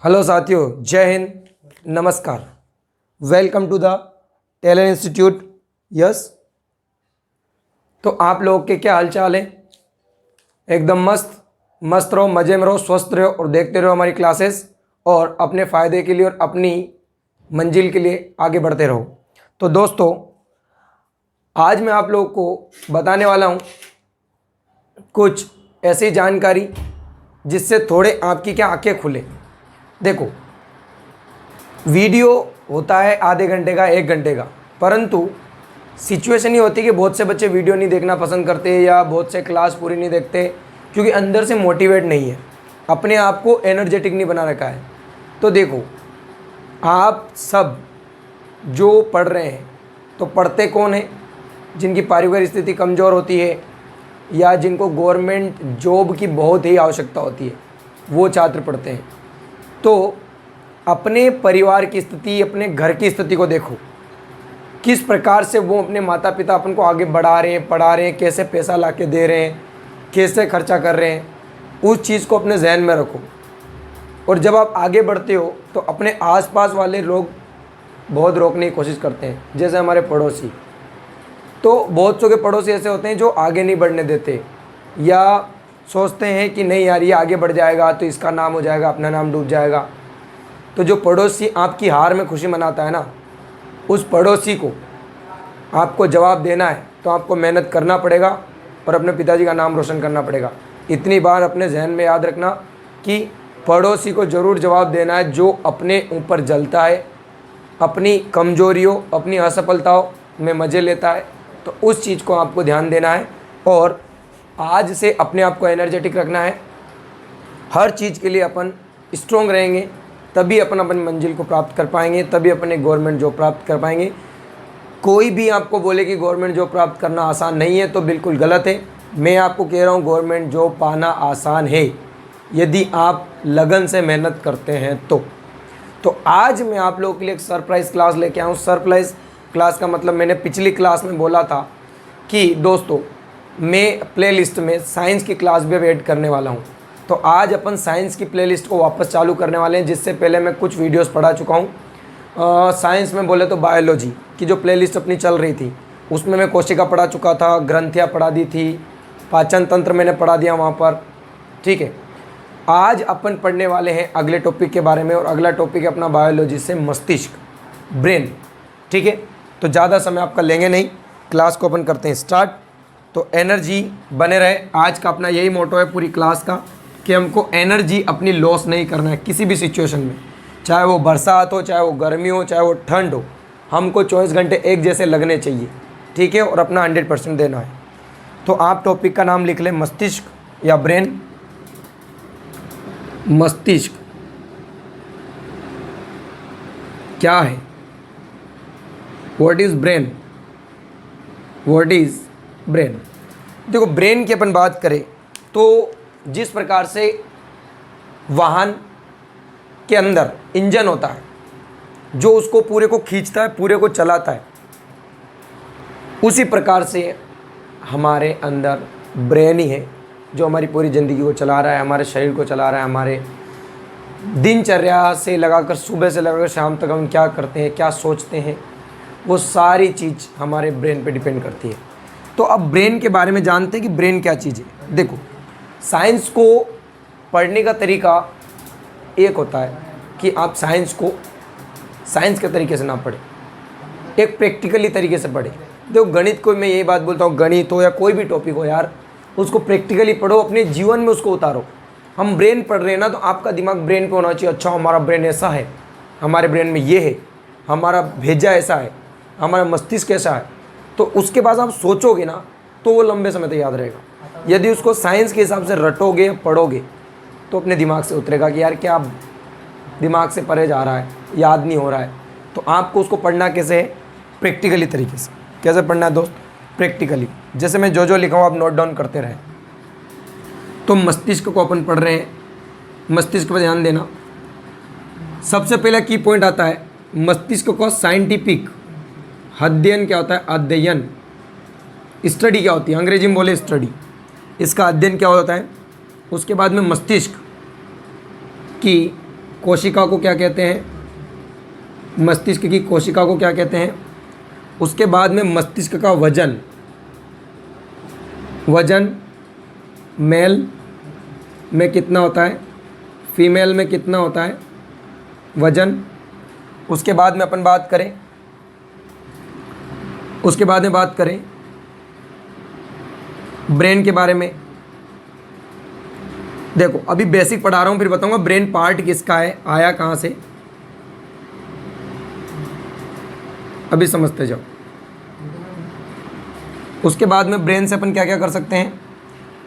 Hello साथियों, जय हिंद, नमस्कार। Welcome to the talent institute. Yes, तो आप लोग के क्या हालचाल है? एकदम मस्त मस्त रहो, मज़े में रहो, स्वस्थ रहो और देखते रहो हमारी क्लासेस और अपने फ़ायदे के लिए और अपनी मंजिल के लिए आगे बढ़ते रहो। तो दोस्तों, आज मैं आप लोगों को बताने वाला हूँ कुछ ऐसी जानकारी जिससे थोड़े आपकी क्या आंखें खुले। देखो, वीडियो होता है आधे घंटे का, 1 घंटे का, परंतु सिचुएशन ये होती है कि बहुत से बच्चे वीडियो नहीं देखना पसंद करते या बहुत से क्लास पूरी नहीं देखते क्योंकि अंदर से मोटिवेट नहीं है, अपने आप को एनर्जेटिक नहीं बना रखा है। तो देखो, आप सब जो पढ़ रहे हैं तो पढ़ते कौन है? जिनकी पारिवारिक स्थिति कमज़ोर होती है या जिनको गवर्नमेंट जॉब की बहुत ही आवश्यकता होती है, वो छात्र पढ़ते हैं। तो अपने परिवार की स्थिति, अपने घर की स्थिति को देखो, किस प्रकार से वो अपने माता पिता अपन को आगे बढ़ा रहे हैं, पढ़ा रहे हैं, कैसे पैसा ला के दे रहे हैं, कैसे खर्चा कर रहे हैं, उस चीज़ को अपने जहन में रखो। और जब आप आगे बढ़ते हो तो अपने आसपास वाले लोग बहुत रोकने की कोशिश करते हैं, जैसे हमारे पड़ोसी। तो बहुत सौ के पड़ोसी ऐसे होते हैं जो आगे नहीं बढ़ने देते या सोचते हैं कि नहीं यार, ये आगे बढ़ जाएगा तो इसका नाम हो जाएगा, अपना नाम डूब जाएगा। तो जो पड़ोसी आपकी हार में खुशी मनाता है ना, उस पड़ोसी को आपको जवाब देना है तो आपको मेहनत करना पड़ेगा और अपने पिताजी का नाम रोशन करना पड़ेगा। इतनी बार अपने जहन में याद रखना कि पड़ोसी को ज़रूर जवाब देना है जो अपने ऊपर जलता है, अपनी कमजोरियों, अपनी असफलताओं में मज़े लेता है। तो उस चीज़ को आपको ध्यान देना है और आज से अपने आप को एनर्जेटिक रखना है। हर चीज़ के लिए अपन स्ट्रॉन्ग रहेंगे, तभी अपन अपनी मंजिल को प्राप्त कर पाएंगे, तभी अपने गवर्नमेंट जॉब प्राप्त कर पाएंगे। कोई भी आपको बोले कि गवर्नमेंट जॉब प्राप्त करना आसान नहीं है तो बिल्कुल गलत है। मैं आपको कह रहा हूँ, गवर्नमेंट जॉब पाना आसान है यदि आप लगन से मेहनत करते हैं तो आज मैं आप लोगों के लिए एक सरप्राइज़ क्लास लेके आया हूँ। सरप्राइज़ क्लास का मतलब, मैंने पिछली क्लास में बोला था कि दोस्तों मैं प्लेलिस्ट में साइंस की क्लास भी ऐड करने वाला हूँ। तो आज अपन साइंस की प्लेलिस्ट को वापस चालू करने वाले हैं, जिससे पहले मैं कुछ वीडियोस पढ़ा चुका हूँ। साइंस में बोले तो बायोलॉजी की जो प्लेलिस्ट अपनी चल रही थी उसमें मैं कोशिका पढ़ा चुका था, ग्रंथियाँ पढ़ा दी थी, पाचन तंत्र मैंने पढ़ा दिया वहाँ पर। ठीक है, आज अपन पढ़ने वाले हैं अगले टॉपिक के बारे में और अगला टॉपिक है अपना बायोलॉजी से मस्तिष्क, ब्रेन। ठीक है, तो ज़्यादा समय आपका लेंगे नहीं, क्लास को अपन करते हैं स्टार्ट। तो एनर्जी बने रहे, आज का अपना यही मोटो है पूरी क्लास का कि हमको एनर्जी अपनी लॉस नहीं करना है किसी भी सिचुएशन में, चाहे वो बरसात हो, चाहे वो गर्मी हो, चाहे वो ठंड हो। हमको 24 घंटे एक जैसे लगने चाहिए, ठीक है, और अपना 100% देना है। तो आप टॉपिक का नाम लिख लें, मस्तिष्क या ब्रेन। मस्तिष्क क्या है? What is brain? What is brain? देखो, ब्रेन की अपन बात करें तो जिस प्रकार से वाहन के अंदर इंजन होता है जो उसको पूरे को खींचता है, पूरे को चलाता है, उसी प्रकार से हमारे अंदर ब्रेन ही है जो हमारी पूरी ज़िंदगी को चला रहा है, हमारे शरीर को चला रहा है। हमारे दिनचर्या से लगाकर, सुबह से लगाकर शाम तक हम क्या करते हैं, क्या सोचते हैं, वो सारी चीज़ हमारे ब्रेन पे डिपेंड करती है। तो अब ब्रेन के बारे में जानते हैं कि ब्रेन क्या चीज़ है। देखो, साइंस को पढ़ने का तरीका एक होता है कि आप साइंस को साइंस के तरीके से ना पढ़ें, एक प्रैक्टिकली तरीके से पढ़ें। देखो, गणित को मैं यही बात बोलता हूँ, गणित हो या कोई भी टॉपिक हो यार, उसको प्रैक्टिकली पढ़ो, अपने जीवन में उसको उतारो। हम ब्रेन पढ़ रहे हैं ना, तो आपका दिमाग ब्रेन पे होना चाहिए। अच्छा, हमारा ब्रेन ऐसा है, हमारे ब्रेन में ये है, हमारा भेजा ऐसा है, हमारा मस्तिष्क ऐसा है। तो उसके बाद आप सोचोगे ना तो वो लंबे समय तक याद रहेगा। यदि उसको साइंस के हिसाब से रटोगे, पढ़ोगे, तो अपने दिमाग से उतरेगा कि यार क्या दिमाग से परे जा रहा है, याद नहीं हो रहा है। तो आपको उसको पढ़ना कैसे है? प्रैक्टिकली तरीके से। कैसे पढ़ना है दोस्त? प्रैक्टिकली। जैसे मैं जो लिखा हूँ आप नोट डाउन करते रहें। तो मस्तिष्क को अपन पढ़ रहे हैं, मस्तिष्क पर ध्यान देना। सबसे पहला की पॉइंट आता है मस्तिष्क को साइंटिफिक अध्ययन क्या होता है? अध्ययन, स्टडी क्या होती है? अंग्रेजी में बोले स्टडी। इसका अध्ययन क्या होता है? उसके बाद में मस्तिष्क की कोशिका को क्या कहते हैं, मस्तिष्क की कोशिका को क्या कहते हैं। उसके बाद में मस्तिष्क का वजन, वजन मेल में कितना होता है, फीमेल में कितना होता है वजन। उसके बाद में अपन बात करें, उसके बाद में बात करें ब्रेन के बारे में। देखो अभी बेसिक पढ़ा रहा हूँ, फिर बताऊंगा ब्रेन पार्ट किसका है, आया कहाँ से, अभी समझते जाओ। उसके बाद में ब्रेन से अपन क्या क्या कर सकते हैं।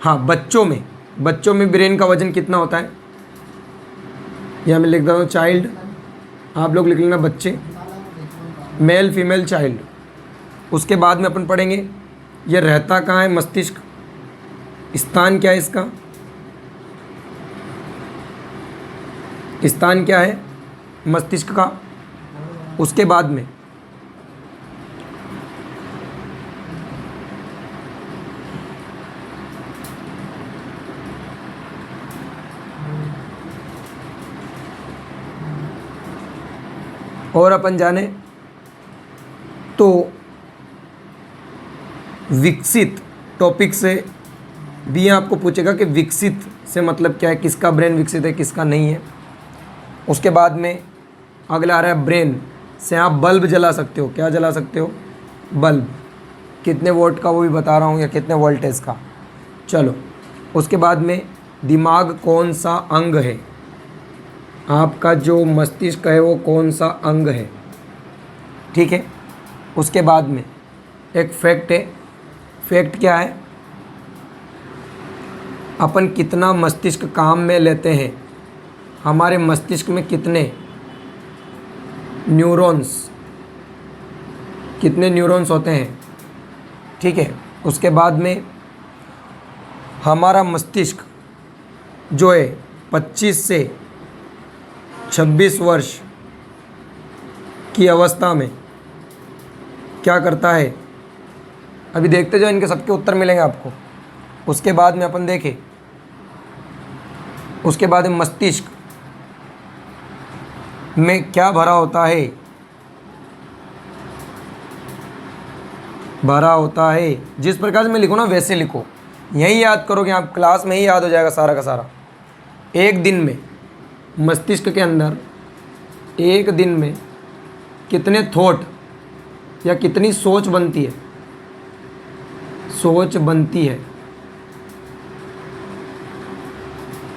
हाँ, बच्चों में ब्रेन का वजन कितना होता है, यह मैं लिख देता हूँ चाइल्ड, आप लोग लिख लेना बच्चे, मेल फीमेल चाइल्ड। उसके बाद में अपन पढ़ेंगे ये रहता कहाँ है, मस्तिष्क, स्थान क्या है इसका, स्थान क्या है मस्तिष्क का। उसके बाद में और अपन जाने तो विकसित टॉपिक से भी आपको पूछेगा कि विकसित से मतलब क्या है, किसका ब्रेन विकसित है किसका नहीं है। उसके बाद में अगला आ रहा है ब्रेन से आप बल्ब जला सकते हो, क्या जला सकते हो, बल्ब, कितने वोल्ट का वो भी बता रहा हूँ या कितने वोल्टेज का। चलो उसके बाद में दिमाग कौन सा अंग है, आपका जो मस्तिष्क है वो कौन सा अंग है, ठीक है। उसके बाद में एक फैक्ट है, फैक्ट क्या है, अपन कितना मस्तिष्क काम में लेते हैं, हमारे मस्तिष्क में कितने न्यूरॉन्स होते हैं, ठीक है। उसके बाद में हमारा मस्तिष्क जो है 25 से 26 वर्ष की अवस्था में क्या करता है, अभी देखते जाओ, इनके सबके उत्तर मिलेंगे आपको। उसके बाद में अपन देखें, उसके बाद में मस्तिष्क में क्या भरा होता है, भरा होता है जिस प्रकार से मैं लिखूँ ना वैसे लिखो, यही याद करोगे आप, क्लास में ही याद हो जाएगा सारा का सारा। एक दिन में मस्तिष्क के अंदर एक दिन में कितने थॉट या कितनी सोच बनती है, सोच बनती है,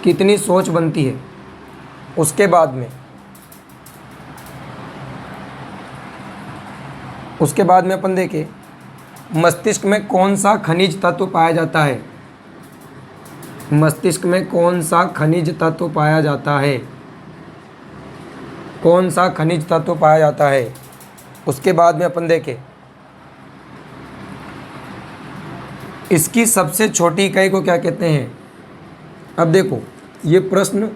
कितनी सोच बनती है। उसके बाद में अपन देखें मस्तिष्क में कौन सा खनिज तत्व पाया जाता है, मस्तिष्क में कौन सा खनिज तत्व पाया जाता है, कौन सा खनिज तत्व पाया जाता है। उसके बाद में अपन देखें इसकी सबसे छोटी इकाई को क्या कहते हैं। अब देखो ये प्रश्न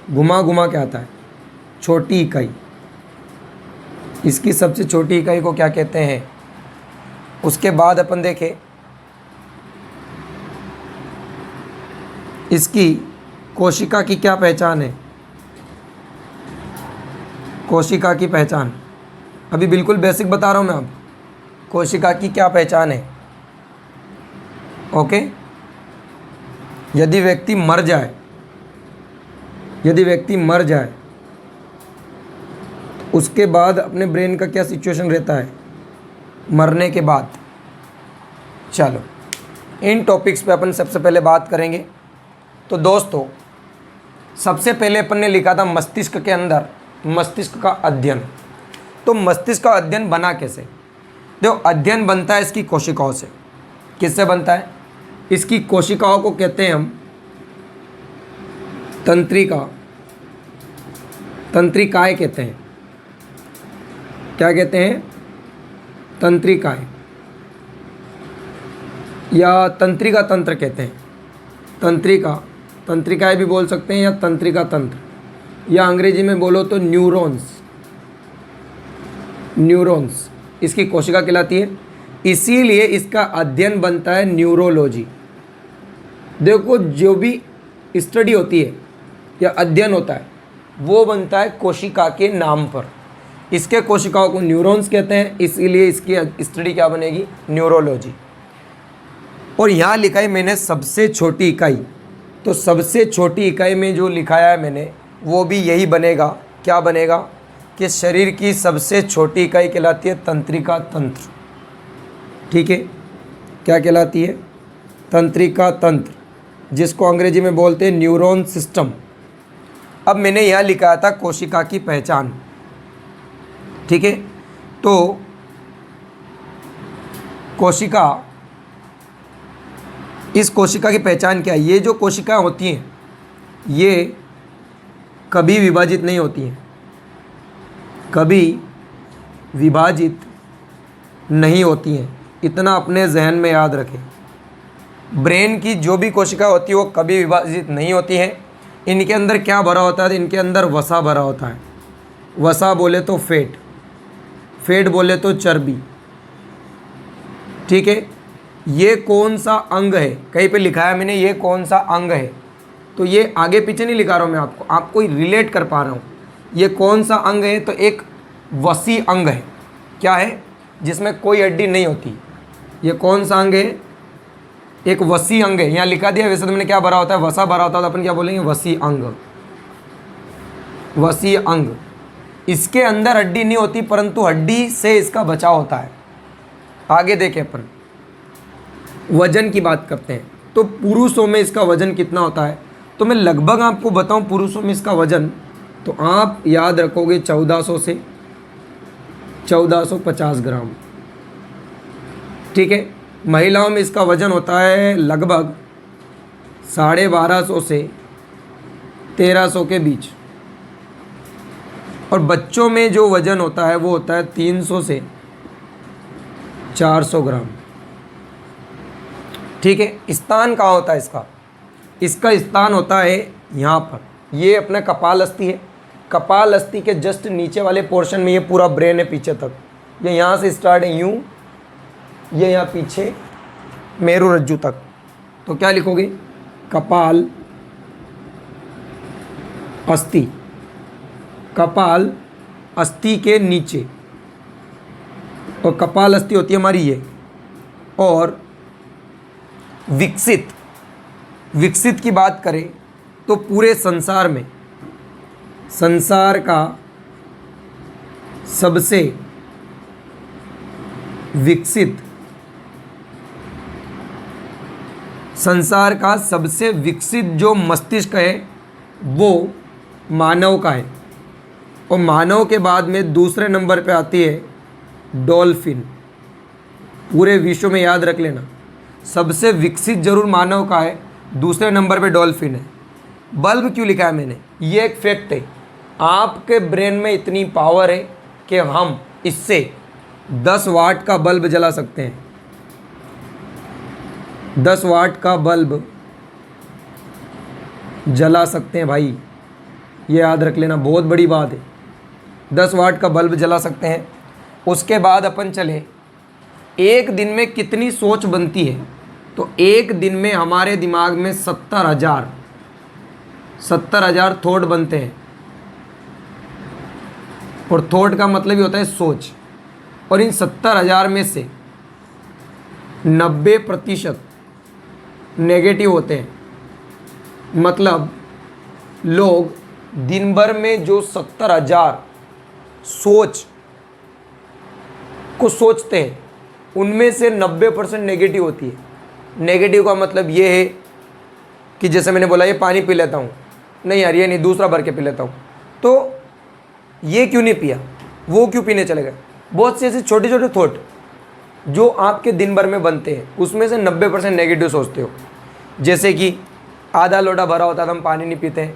घुमा घुमा के आता है, छोटी इकाई, इसकी सबसे छोटी इकाई को क्या कहते हैं। उसके बाद अपन देखें इसकी कोशिका की क्या पहचान है, कोशिका की पहचान, अभी बिल्कुल बेसिक बता रहा हूँ मैं अब, कोशिका की क्या पहचान है। ओके, यदि व्यक्ति मर जाए, तो उसके बाद अपने ब्रेन का क्या सिचुएशन रहता है मरने के बाद। चलो इन टॉपिक्स पे अपन सबसे पहले बात करेंगे। तो दोस्तों सबसे पहले अपन ने लिखा था मस्तिष्क के अंदर मस्तिष्क का अध्ययन। तो मस्तिष्क का अध्ययन बना कैसे, देखो अध्ययन बनता है इसकी कोशिकाओं से। किससे बनता है, इसकी कोशिकाओं को कहते हैं हम तंत्रिकाएं कहते हैं। क्या कहते हैं, तंत्रिकाएं या तंत्रिका तंत्र कहते हैं। तंत्रिकाएं भी बोल सकते हैं या तंत्रिका तंत्र, या अंग्रेजी में बोलो तो न्यूरॉन्स इसकी कोशिका कहलाती है। इसीलिए इसका अध्ययन बनता है न्यूरोलॉजी। देखो जो भी स्टडी होती है या अध्ययन होता है वो बनता है कोशिका के नाम पर। इसके कोशिकाओं को न्यूरॉन्स कहते हैं, इसीलिए इसकी स्टडी क्या बनेगी, न्यूरोलॉजी। और यहाँ लिखा है मैंने सबसे छोटी इकाई, तो सबसे छोटी इकाई में जो लिखाया है मैंने वो भी यही बनेगा। क्या बनेगा कि शरीर की सबसे छोटी इकाई कहलाती है तंत्रिका तंत्र। ठीक है, क्या कहलाती है, तंत्रिका तंत्र, जिसको अंग्रेजी में बोलते हैं न्यूरॉन सिस्टम। अब मैंने यहाँ लिखा था कोशिका की पहचान। ठीक है, तो कोशिका, इस कोशिका की पहचान क्या है। ये जो कोशिकाएं होती हैं ये कभी विभाजित नहीं होती हैं, कभी विभाजित नहीं होती हैं, इतना अपने जहन में याद रखें। ब्रेन की जो भी कोशिका होती है वो कभी विभाजित नहीं होती हैं। इनके अंदर क्या भरा होता है, इनके अंदर वसा भरा होता है। वसा बोले तो फैट, फैट बोले तो चर्बी। ठीक है, ये कौन सा अंग है, कहीं पे लिखा है मैंने ये कौन सा अंग है, तो ये आगे पीछे नहीं लिखा रहा हूँ मैं आपको रिलेट कर पा रहा हूँ। ये कौन सा अंग है, तो एक वसी अंग है। क्या है, जिसमें कोई हड्डी नहीं होती। ये कौन सा अंग है, एक वसी अंग है। यहाँ लिखा दिया, वैसे तो मैंने क्या भरा होता है, वसा भरा होता है, तो अपन क्या बोलेंगे, वसी अंग। वसी अंग, इसके अंदर हड्डी नहीं होती, परंतु हड्डी से इसका बचाव होता है। आगे देखें अपन वजन की बात करते हैं, तो पुरुषों में इसका वजन कितना होता है, तो मैं लगभग आपको बताऊं पुरुषों में इसका वजन, तो आप याद रखोगे 1400 से 1450 ग्राम। ठीक है, महिलाओं में इसका वजन होता है लगभग 1250 से 1300 के बीच, और बच्चों में जो वजन होता है वो होता है 300 से 400 ग्राम। ठीक है, स्थान कहाँ होता है इसका, इसका स्थान होता है यहाँ पर। ये अपना कपाल अस्थि है, कपाल अस्थि के जस्ट नीचे वाले पोर्शन में ये पूरा ब्रेन है पीछे तक। ये यहाँ से स्टार्ट है यूँ, ये यहाँ पीछे मेरुरज्जु तक। तो क्या लिखोगे, कपाल अस्थि, कपाल अस्थि के नीचे, और कपाल अस्थि होती है हमारी ये। और विकसित, विकसित की बात करें तो पूरे संसार में, संसार का सबसे विकसित, संसार का सबसे विकसित जो मस्तिष्क है वो मानव का है। और मानव के बाद में दूसरे नंबर पे आती है डॉल्फिन। पूरे विश्व में याद रख लेना, सबसे विकसित जरूर मानव का है, दूसरे नंबर पे डॉल्फिन है। बल्ब क्यों लिखा है मैंने, ये एक फैक्ट है। आपके ब्रेन में इतनी पावर है कि हम इससे 10 वाट का बल्ब जला सकते हैं। 10 वाट का बल्ब जला सकते हैं भाई, ये याद रख लेना, बहुत बड़ी बात है। 10 वाट का बल्ब जला सकते हैं। उसके बाद अपन चले, एक दिन में कितनी सोच बनती है, तो एक दिन में हमारे दिमाग में 70,000 थॉट बनते हैं। और थॉट का मतलब ही होता है सोच। और इन 70,000 में से 90% नेगेटिव होते हैं। मतलब लोग दिन भर में जो 70,000 सोच को सोचते हैं उनमें से 90% नेगेटिव होती है। नेगेटिव का मतलब ये है कि जैसे मैंने बोला ये पानी पी लेता हूँ, नहीं यार ये नहीं, दूसरा भर के पी लेता हूँ, तो ये क्यों नहीं पिया, वो क्यों पीने चले गए। बहुत से ऐसे छोटे छोटे थॉट जो आपके दिन भर में बनते हैं, उसमें से 90% नेगेटिव सोचते हो। जैसे कि आधा लोटा भरा होता था, हम पानी नहीं पीते हैं,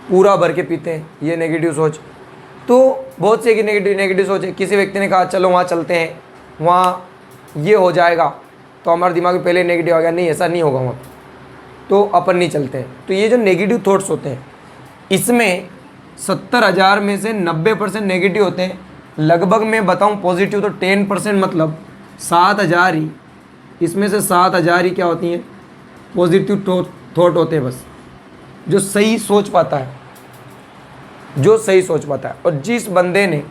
पूरा भर के पीते हैं, ये नेगेटिव सोच। तो बहुत से नेगेटिव सोच है। किसी व्यक्ति ने कहा चलो वहाँ चलते हैं, वहाँ ये हो जाएगा, तो हमारे दिमाग में पहले नेगेटिव आ गया, नहीं ऐसा नहीं होगा वहाँ, तो अपन नहीं चलते हैं। तो ये जो नेगेटिव थॉट्स होते हैं, इसमें 70,000 में से 90% नेगेटिव होते हैं। लगभग मैं बताऊँ पॉजिटिव तो 10%, मतलब 7,000 ही, इसमें से 7,000 ही क्या होती हैं, पॉजिटिव थॉट होते हैं बस, जो सही सोच पाता है। जो सही सोच पाता है। और जिस बंदे ने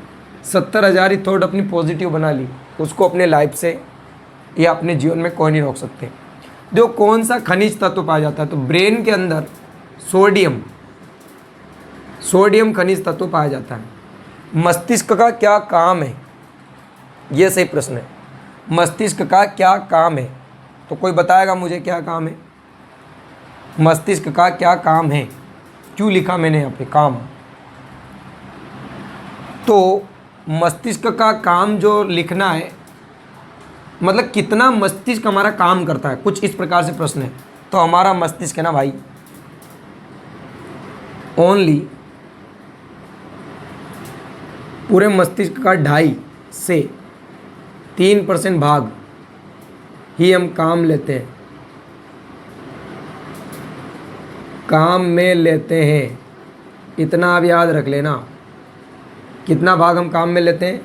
70,000 ही थॉट अपनी पॉजिटिव बना ली, उसको अपने लाइफ से या अपने जीवन में कोई नहीं रोक सकते। देखो कौन सा खनिज तत्व पाया जाता है, तो ब्रेन के अंदर सोडियम खनिज तत्व पाया जाता है। मस्तिष्क का क्या काम है, ये सही प्रश्न है। मस्तिष्क का क्या काम है, तो कोई बताएगा मुझे क्या काम है? मस्तिष्क का क्या काम है? क्यों लिखा मैंने यहाँ पे काम? तो मस्तिष्क का काम जो लिखना है, मतलब कितना मस्तिष्क हमारा काम करता है, कुछ इस प्रकार से प्रश्न है। तो हमारा मस्तिष्क है ना भाई, ओनली पूरे मस्तिष्क का 2.5 से 3% भाग ही हम काम में लेते हैं। इतना आप याद रख लेना, कितना भाग हम काम में लेते हैं?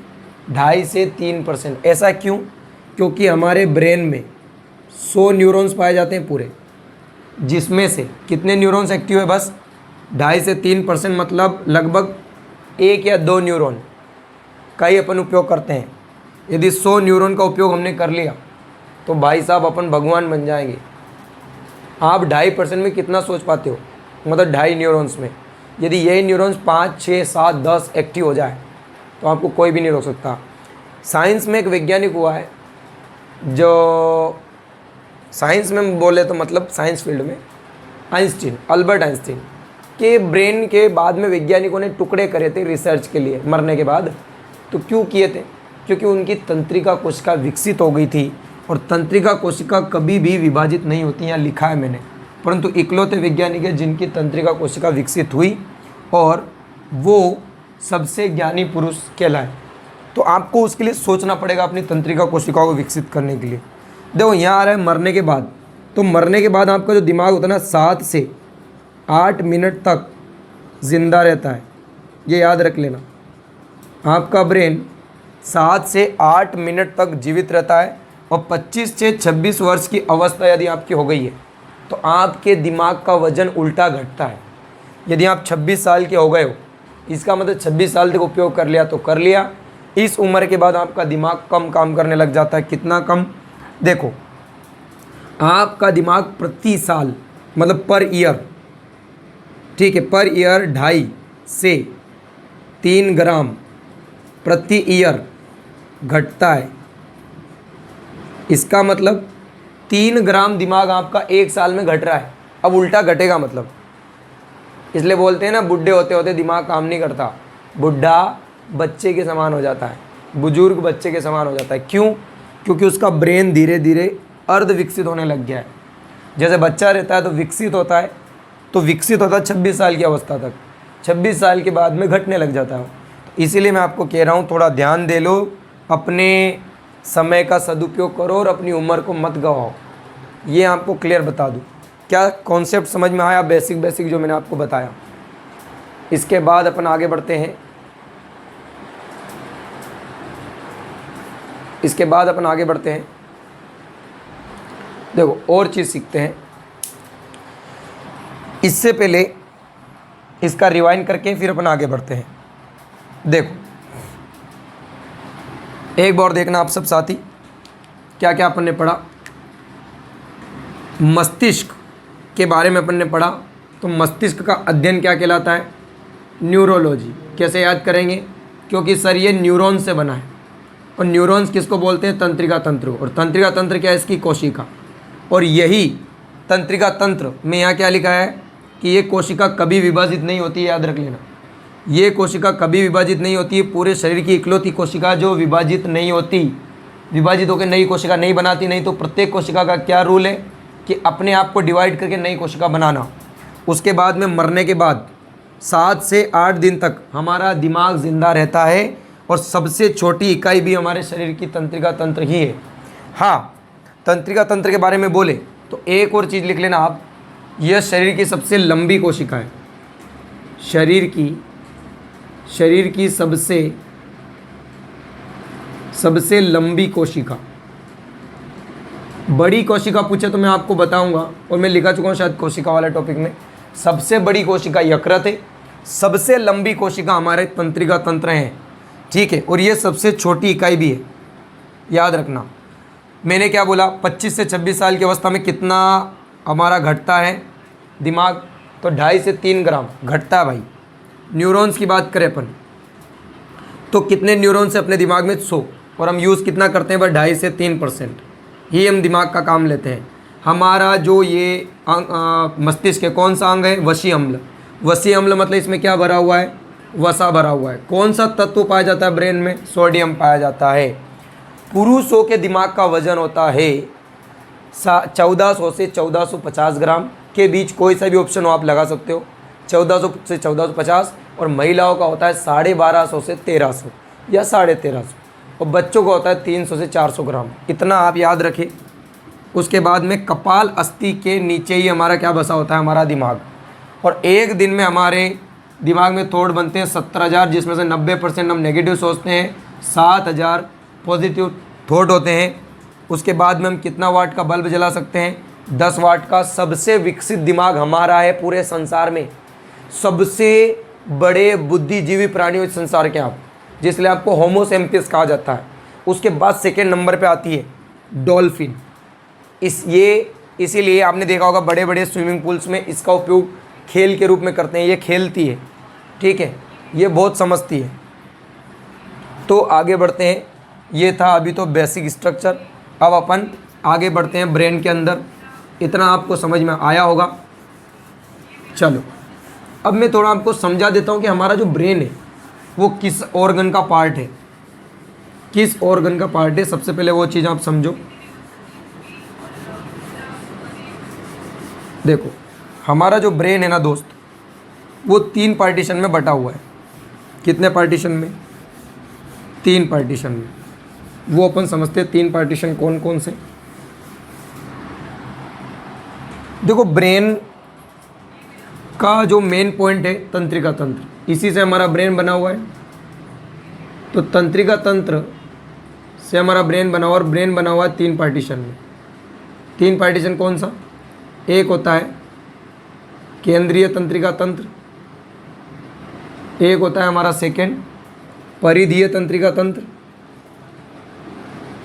2.5 से 3%। ऐसा क्यों? क्योंकि हमारे ब्रेन में 100 न्यूरॉन्स पाए जाते हैं पूरे, जिसमें से कितने न्यूरॉन्स एक्टिव है? बस 2.5 से 3%, मतलब लगभग 1 या 2 न्यूरॉन का ही अपन उपयोग करते हैं। यदि 100 न्यूरॉन का उपयोग हमने कर लिया तो भाई साहब अपन भगवान बन जाएंगे। आप 2.5% में कितना सोच पाते हो? मतलब 2.5 न्यूरॉन्स में यदि यही न्यूरॉन्स 5, 6, 7, 10 एक्टिव हो जाए तो आपको कोई भी नहीं रोक सकता। साइंस में एक वैज्ञानिक हुआ है, जो साइंस में बोले तो मतलब साइंस फील्ड में अल्बर्ट आइंस्टीन के ब्रेन के बाद में वैज्ञानिकों ने टुकड़े करे थे रिसर्च के लिए मरने के बाद। तो क्यों किए थे? क्योंकि उनकी तंत्रिका कोशिका विकसित हो गई थी, और तंत्रिका कोशिका कभी भी विभाजित नहीं होती, यहाँ लिखा है मैंने। परंतु इकलौते वैज्ञानिक है जिनकी तंत्रिका कोशिका विकसित हुई और वो सबसे ज्ञानी पुरुष कहलाए। तो आपको उसके लिए सोचना पड़ेगा अपनी तंत्रिका कोशिकाओं को विकसित करने के लिए। देखो यहाँ आ रहा है मरने के बाद, तो मरने के बाद आपका जो दिमाग होता है ना 7 से 8 मिनट तक ज़िंदा रहता है, ये याद रख लेना। आपका ब्रेन 7 से 8 मिनट तक जीवित रहता है, और 25 से 26 वर्ष की अवस्था यदि आपकी हो गई है तो आपके दिमाग का वजन उल्टा घटता है। यदि आप 26 साल के हो गए हो, इसका मतलब 26 साल तक उपयोग कर लिया तो कर लिया। इस उम्र के बाद आपका दिमाग कम काम करने लग जाता है। कितना कम? देखो आपका दिमाग प्रति साल, मतलब पर ईयर, ठीक है, पर ईयर 2.5 से 3 ग्राम प्रति ईयर घटता है। इसका मतलब 3 ग्राम दिमाग आपका 1 साल में घट रहा है। अब उल्टा घटेगा, मतलब इसलिए बोलते हैं ना बुढ़े होते होते दिमाग काम नहीं करता। बुढ़ा बच्चे के समान हो जाता है, बुजुर्ग बच्चे के समान हो जाता है। क्यों? क्योंकि उसका ब्रेन धीरे धीरे अर्ध विकसित होने लग गया है। जैसे बच्चा रहता है तो विकसित होता है, 26 साल की अवस्था तक, 26 साल के बाद में घटने लग जाता है। इसीलिए मैं आपको कह रहा हूँ थोड़ा ध्यान दे लो, अपने समय का सदुपयोग करो और अपनी उम्र को मत गवाओ। ये आपको क्लियर बता दूँ। क्या कॉन्सेप्ट समझ में आया? बेसिक जो मैंने आपको बताया। इसके बाद अपन आगे बढ़ते हैं। देखो और चीज़ सीखते हैं। इससे पहले इसका रिवाइंड करके फिर अपन आगे बढ़ते हैं। देखो एक बार देखना आप सब साथी, क्या क्या अपन ने पढ़ा। मस्तिष्क के बारे में अपन ने पढ़ा। तो मस्तिष्क का अध्ययन क्या कहलाता है? न्यूरोलॉजी। कैसे याद करेंगे? क्योंकि सर ये न्यूरॉन से बना है, और न्यूरॉन्स किसको बोलते हैं? तंत्रिका तंत्र को। और तंत्रिका तंत्र क्या है? इसकी कोशिका। और यही तंत्रिका तंत्र में यहाँ क्या लिखा है कि ये कोशिका कभी विभाजित नहीं होती है। याद रख लेना, ये कोशिका कभी विभाजित नहीं होती है। पूरे शरीर की इकलौती कोशिका जो विभाजित नहीं होती, विभाजित होकर नई कोशिका नहीं बनाती। नहीं तो प्रत्येक कोशिका का क्या रूल है कि अपने आप को डिवाइड करके नई कोशिका बनाना। उसके बाद में मरने के बाद 7 से 8 दिन तक हमारा दिमाग जिंदा रहता है, और सबसे छोटी इकाई भी हमारे शरीर की तंत्रिका तंत्र ही है। हाँ, तंत्रिका तंत्र के बारे में बोले तो एक और चीज़ लिख लेना आप, यह शरीर की सबसे लंबी कोशिका है। शरीर की सबसे लंबी कोशिका। बड़ी कोशिका पूछे तो मैं आपको बताऊंगा, और मैं लिखा चुका हूँ शायद कोशिका वाले टॉपिक में। सबसे बड़ी कोशिका यकृत है, सबसे लंबी कोशिका हमारे तंत्रिका तंत्र है, ठीक है, और ये सबसे छोटी इकाई भी है, याद रखना। मैंने क्या बोला, 25 से 26 साल की अवस्था में कितना हमारा घटता है दिमाग, तो 2.5 से 3 ग्राम घटता है भाई। न्यूरॉन्स की बात करें अपन तो कितने न्यूरॉन्स है अपने दिमाग में, 100, और हम यूज़ कितना करते हैं बस 2.5 से 3% ही हम दिमाग का काम लेते हैं। हमारा जो ये मस्तिष्क है, कौन सा अंग है, वसी अम्ल। वसी अम्ल मतलब इसमें क्या भरा हुआ है, वसा भरा हुआ है। कौन सा तत्व पाया जाता है ब्रेन में, सोडियम पाया जाता है। पुरुषों के दिमाग का वजन होता है 1400 से 1450 ग्राम के बीच, कोई सा भी ऑप्शन हो आप लगा सकते हो, 1400 से 1450, और महिलाओं का होता है 1250 से 1300 या 1350, और बच्चों का होता है 300 से 400 ग्राम। इतना आप याद रखें। उसके बाद में कपाल अस्थि के नीचे ही हमारा क्या बसा होता है, हमारा दिमाग। और एक दिन में हमारे दिमाग में थॉट बनते हैं 70,000, जिसमें से 90% हम नेगेटिव सोचते हैं, 7,000 पॉजिटिव थॉट होते हैं। उसके बाद में हम कितना वाट का बल्ब जला सकते हैं, 10 वाट का। सबसे विकसित दिमाग हमारा है पूरे संसार में, सबसे बड़े बुद्धिजीवी प्राणियों इस संसार के आप, जिसलिए आपको होमो सैपियंस कहा जाता है। उसके बाद सेकेंड नंबर पे आती है डॉल्फिन। इसीलिए आपने देखा होगा बड़े बड़े स्विमिंग पूल्स में इसका उपयोग खेल के रूप में करते हैं। ये खेलती है, ठीक है, ये बहुत समझती है। तो आगे बढ़ते हैं, ये था अभी तो बेसिक स्ट्रक्चर। अब अपन आगे बढ़ते हैं ब्रेन के अंदर। इतना आपको समझ में आया होगा। चलो अब मैं थोड़ा आपको समझा देता हूँ कि हमारा जो ब्रेन है वो किस ऑर्गन का पार्ट है, किस ऑर्गन का पार्ट है। सबसे पहले वो चीज़ आप समझो। देखो हमारा जो ब्रेन है ना दोस्त, वो 3 पार्टीशन में बटा हुआ है। कितने पार्टीशन में, 3 पार्टीशन में। वो अपन समझते हैं 3 पार्टीशन कौन कौन से। देखो ब्रेन का जो मेन पॉइंट है तंत्रिका तंत्र, इसी से हमारा ब्रेन बना हुआ है। तो तंत्रिका तंत्र से हमारा ब्रेन बना हुआ, और ब्रेन बना हुआ है 3 पार्टीशन में। 3 पार्टीशन कौन सा, एक होता है केंद्रीय तंत्रिका तंत्र, एक होता है हमारा सेकेंड परिधीय तंत्रिका तंत्र,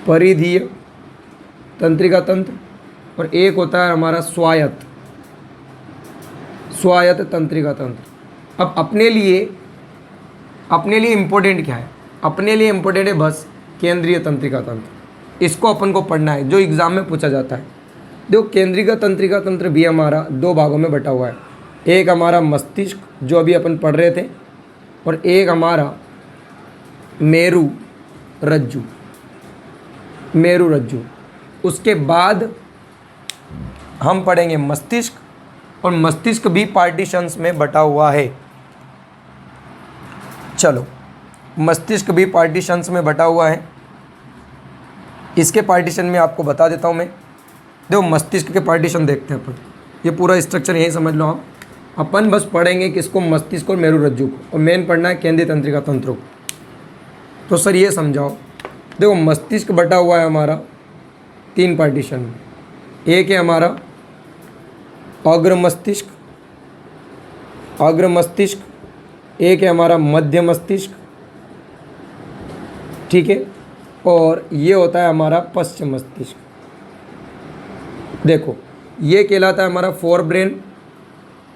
परिधीय तंत्रिका तंत्र, और एक होता है हमारा स्वायत्त तंत्रिका तंत्र। अब अपने लिए इम्पोर्टेंट क्या है, अपने लिए इम्पोर्टेंट है बस केंद्रीय तंत्रिका तंत्र। इसको अपन को पढ़ना है, जो एग्ज़ाम में पूछा जाता है। देखो केंद्रीय तंत्रिका तंत्र भी हमारा 2 भागों में बटा हुआ है। एक हमारा मस्तिष्क जो अभी अपन पढ़ रहे थे, और एक हमारा मेरु रज्जु। उसके बाद हम पढ़ेंगे मस्तिष्क, और मस्तिष्क भी पार्टीशंस में बटा हुआ है। चलो मस्तिष्क भी पार्टीशंस में बटा हुआ है। इसके पार्टीशन में आपको बता देता हूँ मैं। देखो मस्तिष्क के पार्टीशन देखते हैं अपन, ये पूरा स्ट्रक्चर यही समझ लो आप। अपन बस पढ़ेंगे किसको, मस्तिष्क और मेरु रज्जु को, और मेन पढ़ना है केंद्रीय तंत्रिका तंत्र को। तो सर ये समझाओ। देखो मस्तिष्क बटा हुआ है हमारा 3 पार्टीशन में। एक है हमारा अग्र मस्तिष्क, एक है हमारा मध्य मस्तिष्क, ठीक है, और ये होता है हमारा पश्चिम मस्तिष्क। देखो ये कहलाता है हमारा फोर ब्रेन,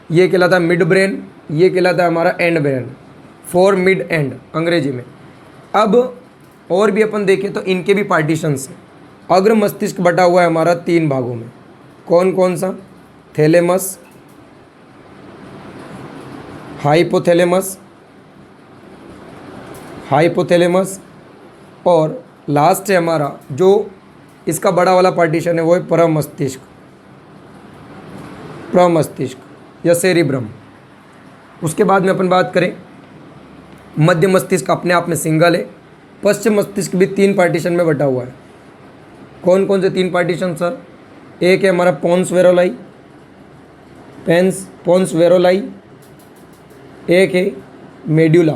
ये कहलाता है मिड ब्रेन, ये कहलाता है हमारा and brain. Four mid and अंग्रेजी में। अब और भी अपन देखें तो इनके भी पार्टीशंस हैं। अग्र मस्तिष्क बटा हुआ है हमारा 3 भागों में। कौन कौन सा, थैलेमस, हाइपोथैलेमस, और लास्ट है हमारा जो इसका बड़ा वाला पार्टीशन है वो है प्रमस्तिष्क या सेरिब्रम। उसके बाद में अपन बात करें मध्य मस्तिष्क अपने आप में सिंगल है। पश्चिम मस्तिष्क भी 3 पार्टीशन में बटा हुआ है। कौन कौन से 3 पार्टीशन सर, एक है हमारा पोन्स वेरोलाई, एक है मेड्यूला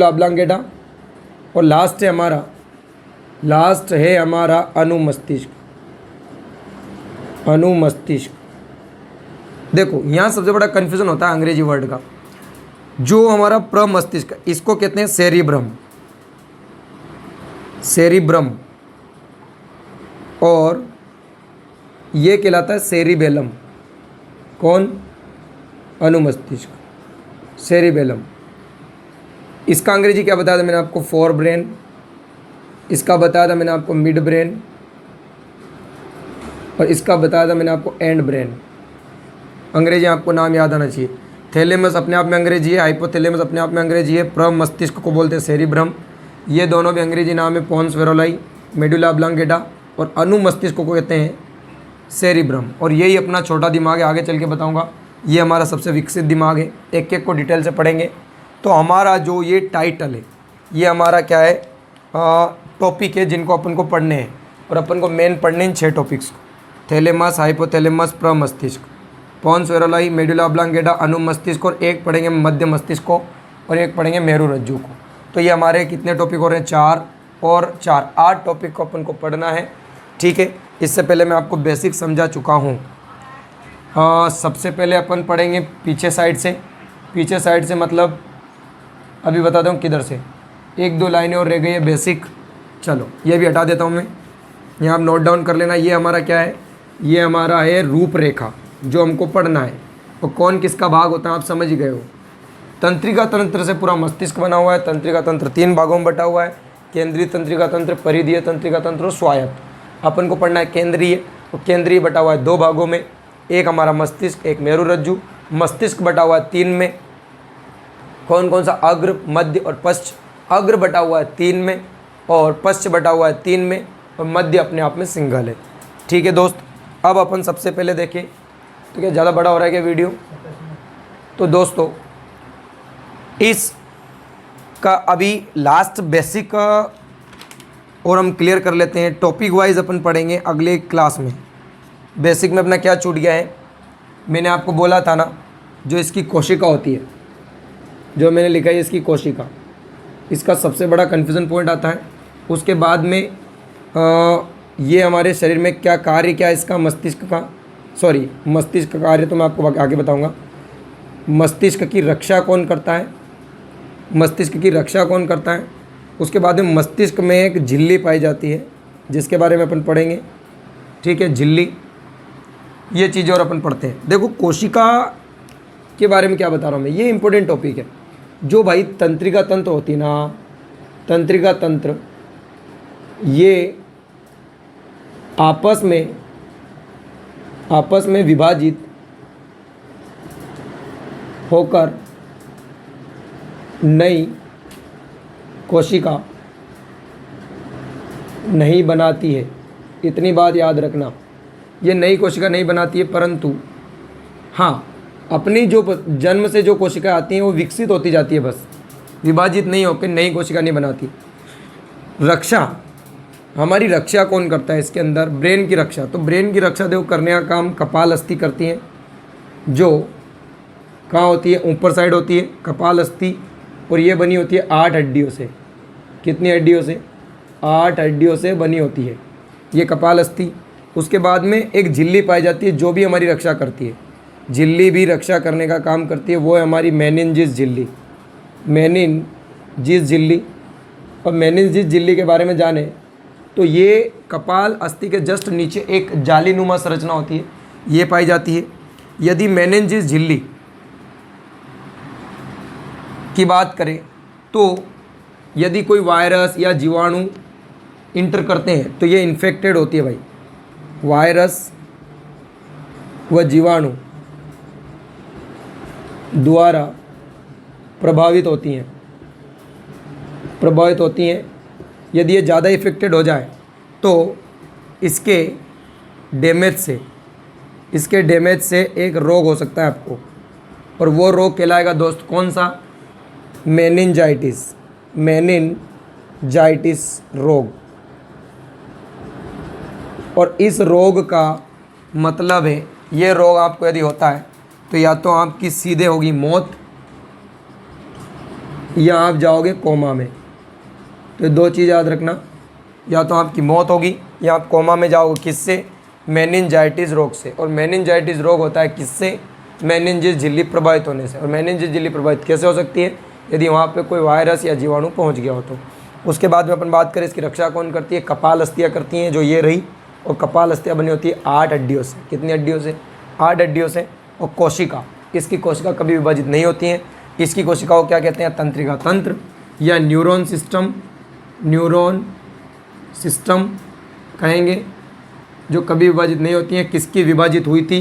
ऑब्लांगेटा, और लास्ट है हमारा अनुमस्तिष्क। अनुमस्तिष्क। देखो यहाँ सबसे बड़ा कन्फ्यूज़न होता है अंग्रेजी वर्ड का। जो हमारा प्रमस्तिष्क, इसको कहते हैं सेरिब्रम, सेरिब्रम, और ये कहलाता है सेरिबेलम। कौन? अनुमस्तिष्क, सेरिबेलम। इसका अंग्रेजी क्या बताया था मैंने आपको? Fore brain. इसका बताया था मैंने आपको मिड ब्रेन, और इसका बताया था मैंने आपको एंड ब्रेन। अंग्रेजी आपको नाम याद आना चाहिए। थैलेमस अपने आप में अंग्रेजी है, हाइपोथैलेमस अपने आप में अंग्रेजी है, प्रमस्तिष्क को बोलते हैं सेरिब्रम। ये दोनों भी अंग्रेजी नाम है, पोन्स वेरोलाई, मेडुला ऑब्लांगेटा, और अनुमस्तिष्क को कहते हैं सेरिब्रम। और यही अपना छोटा दिमाग है, आगे चल के बताऊंगा। ये हमारा सबसे विकसित दिमाग है, एक एक को डिटेल से पढ़ेंगे। तो हमारा जो ये टाइटल है, ये हमारा क्या है? टॉपिक है जिनको अपन को पढ़ने हैं, और अपन को मेन पढ़ने हैं 6 टॉपिक्स को। थैलेमस, हाइपोथैलेमस, प्रमस्तिष्क, पोन्स वेरोलाई, मेडुला ऑब्लांगेटा, अनुमस्तिष्क, और एक पढ़ेंगे मध्य मस्तिष्क को, और एक पढ़ेंगे मेरुरज्जु को। तो ये हमारे कितने टॉपिक हो रहे हैं? 4 और 4, 8 टॉपिक को अपन को पढ़ना है। ठीक है, इससे पहले मैं आपको बेसिक समझा चुका हूँ। सबसे पहले अपन पढ़ेंगे पीछे साइड से। पीछे साइड से मतलब अभी बताता हूँ किधर से। 1-2 लाइनें और रह गई है बेसिक। चलो ये भी हटा देता हूँ मैं, यहाँ आप नोट डाउन कर लेना। ये हमारा क्या है? ये हमारा है रूपरेखा जो हमको पढ़ना है। और कौन किसका भाग होता है आप समझ ही गए हो। तंत्रिका तंत्र से पूरा मस्तिष्क बना हुआ है। तंत्रिका तंत्र 3 भागों में बटा हुआ है, केंद्रीय तंत्रिका तंत्र, परिधीय तंत्रिका तंत्र और स्वायत्त। अपन को पढ़ना है केंद्रीय, और केंद्रीय बटा हुआ है 2 भागों में, एक हमारा मस्तिष्क, एक मेरुरज्जु। मस्तिष्क बटा हुआ है 3 में। कौन कौन सा? अग्र, मध्य और पश्च। अग्र बटा हुआ है 3 में, और पश्च बटा हुआ है 3 में, और मध्य अपने आप में सिंगल है। ठीक है दोस्त, अब अपन सबसे पहले देखें। तो क्या ज़्यादा बड़ा हो रहा है क्या वीडियो? तो दोस्तों इस का अभी लास्ट बेसिक और हम क्लियर कर लेते हैं। टॉपिक वाइज अपन पढ़ेंगे अगले क्लास में। बेसिक में अपना क्या छूट गया है? मैंने आपको बोला था ना, जो इसकी कोशिका होती है, जो मैंने लिखा है इसकी कोशिका, इसका सबसे बड़ा कन्फ्यूज़न पॉइंट आता है। उसके बाद में ये हमारे शरीर में क्या कार्य, क्या इसका मस्तिष्क का, सॉरी मस्तिष्क का कार्य तो मैं आपको आगे बताऊंगा। मस्तिष्क की रक्षा कौन करता है? मस्तिष्क की रक्षा कौन करता है? उसके बाद में मस्तिष्क में एक झिल्ली पाई जाती है जिसके बारे में अपन पढ़ेंगे। ठीक है, झिल्ली, ये चीज़ें और अपन पढ़ते हैं। देखो कोशिका के बारे में क्या बता रहा हूँ मैं, ये इंपॉर्टेंट टॉपिक है। जो भाई तंत्रिका तंत्र होती है ना, तंत्रिका तंत्र, ये आपस में विभाजित होकर नई कोशिका नहीं बनाती है। इतनी बात याद रखना, ये नई कोशिका नहीं बनाती है, परंतु हाँ अपनी जो जन्म से जो कोशिका आती हैं वो विकसित होती जाती है, बस विभाजित नहीं होकर नई कोशिका नहीं बनाती। रक्षा, हमारी रक्षा कौन करता है इसके अंदर? ब्रेन की रक्षा। तो ब्रेन की रक्षा देखो करने का काम कपाल अस्थि करती है, जो कहाँ होती है? ऊपर साइड होती है कपाल अस्थि, और ये बनी होती है 8 हड्डियों से। कितनी हड्डियों से? 8 हड्डियों से बनी होती है ये कपाल अस्थि। उसके बाद में एक झिल्ली पाई जाती है जो भी हमारी रक्षा करती है। झिल्ली भी रक्षा करने का काम करती है, वो है हमारी मेनिनजिस झिल्ली। मेनिनजिस झिल्ली, और मेनिनजिस झिल्ली के बारे में जाने तो ये कपाल अस्थि के जस्ट नीचे एक जालीनुमा संरचना होती है, ये पाई जाती है। यदि मेनिनजिस झिल्ली की बात करें तो यदि कोई वायरस या जीवाणु इंटर करते हैं तो ये इन्फेक्टेड होती है भाई। वायरस व जीवाणु द्वारा प्रभावित होती हैं। यदि ये ज़्यादा इफेक्टेड हो जाए तो इसके डैमेज से एक रोग हो सकता है आपको, और वो रोग कहलाएगा दोस्त कौन सा? मेनिनजाइटिस रोग। और इस रोग का मतलब है, ये रोग आपको यदि होता है तो या तो आपकी सीधे होगी मौत, या आप जाओगे कोमा में। तो 2 चीज़ याद रखना, या तो आपकी मौत होगी या आप कोमा में जाओगे। किससे? मेनिनजाइटिस रोग से। और मेनिनजाइटिस रोग होता है किससे? मेनिनजिस झिल्ली प्रभावित होने से। और मेनिनजिस झिल्ली प्रभावित कैसे हो सकती है? यदि वहाँ पे कोई वायरस या जीवाणु पहुँच गया हो तो। उसके बाद में अपन बात करें इसकी रक्षा कौन करती है? कपाल अस्थियाँ करती हैं, जो ये रही। और कपाल अस्थियाँ बनी होती है 8 हड्डियों से। कितनी हड्डियों से? 8 हड्डियों से। और कोशिका, इसकी कोशिका कभी विभाजित नहीं होती हैं। इसकी कोशिका को क्या कहते हैं? तंत्रिका तंत्र या न्यूरॉन सिस्टम कहेंगे, जो कभी विभाजित नहीं होती हैं। किसकी विभाजित हुई थी?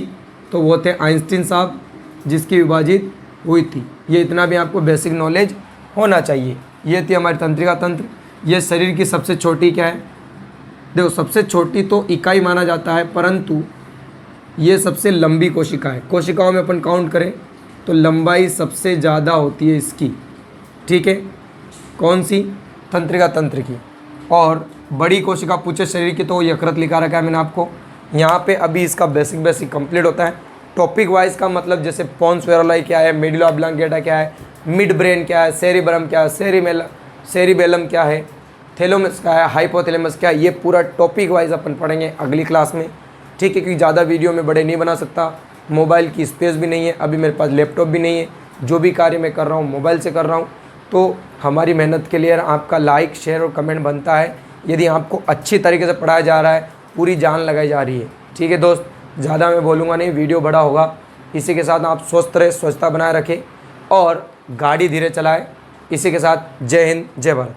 तो वो थे आइंस्टीन साहब, जिसकी विभाजित हुई थी। ये इतना भी आपको बेसिक नॉलेज होना चाहिए। ये थी हमारी तंत्रिका तंत्र। ये शरीर की सबसे छोटी क्या है? देखो, सबसे छोटी तो इकाई माना जाता है, परंतु ये सबसे लंबी कोशिका है। कोशिकाओं में अपन काउंट करें तो लंबाई सबसे ज़्यादा होती है इसकी, ठीक है। कौन सी? तंत्रिका तंत्र की। और बड़ी कोशिका पूछे शरीर की तो यकृत लिखा रखा है मैंने आपको यहाँ पे। अभी इसका बेसिक कंप्लीट होता है। टॉपिक वाइज का मतलब जैसे पोन्स वेरोलाई क्या है, मेडुला ऑब्लांगेटा क्या है, मिड ब्रेन क्या है, सेरिब्रम क्या है, सेरिबेलम क्या है, थैलेमस क्या है, हाइपोथैलेमस क्या है, ये पूरा टॉपिक वाइज अपन पढ़ेंगे अगली क्लास में, ठीक है। क्योंकि ज़्यादा वीडियो में बड़े नहीं बना सकता, मोबाइल की स्पेस भी नहीं है, अभी मेरे पास लैपटॉप भी नहीं है। जो भी कार्य मैं कर रहा हूँ मोबाइल से कर रहा हूँ। तो हमारी मेहनत के लिए आपका लाइक, शेयर और कमेंट बनता है। यदि आपको अच्छी तरीके से पढ़ाया जा रहा है, पूरी जान लगाई जा रही है, ठीक है दोस्त। ज़्यादा मैं बोलूँगा नहीं, वीडियो बड़ा होगा। इसी के साथ आप स्वस्थ रहे, स्वच्छता बनाए रखें और गाड़ी धीरे चलाएं। इसी के साथ जय हिंद, जय भारत।